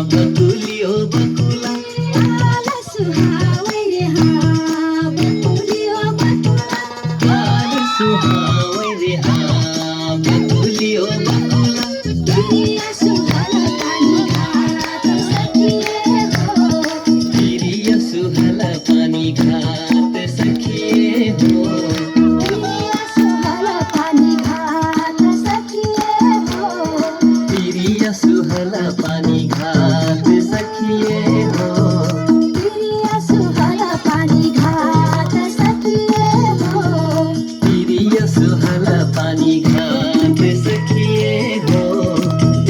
बकुली ओ बकुला हाल सुहावे रे हाँ बकुली ओ बकुला हाल सुहावे रे हाँ बकुली ओ बकुला तिरिया सुहाल पानी घाट सखिए हो तिरिया सुहाल पानी घाट सखिए हो तिरिया सुहाल पानी घाट सखिए हो तिरिया सुहाल पानी घाट सखिए हो तिरिया सुहाल पानी घाट सखिए हो तिरिया सुहाल पानी घाट सखिए हो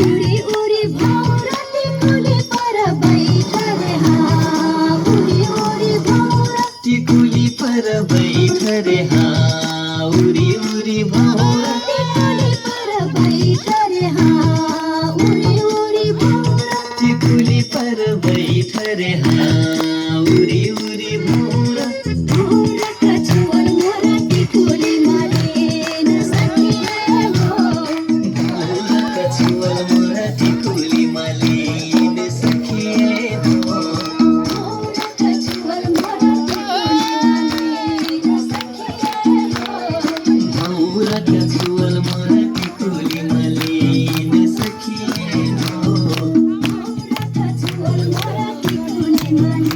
उड़ी उड़ी भौरा टिकुली पर बैठा रे हाँ उड़ी उड़ी भौरा टिकुली पर बैठ रे हाँ उरी उरी भौरा टिकुली पर बैठा रे हाँ उड़ी उड़ी भौरा टिकुली पर बैठ रे हाँ उरी उरी भौरा भौरा कछुअल मोरा टिकुली मारे न सखिए हो भौरा कछुअल मोरा टिकुली मालिन सखिए हो भौरा कछुअल मोरा टिकुली मारे न सखिए हो भौरा कछुअल मोरा टिकुली मालिन सखिए हो कछुअल मोरा टिकुली मारे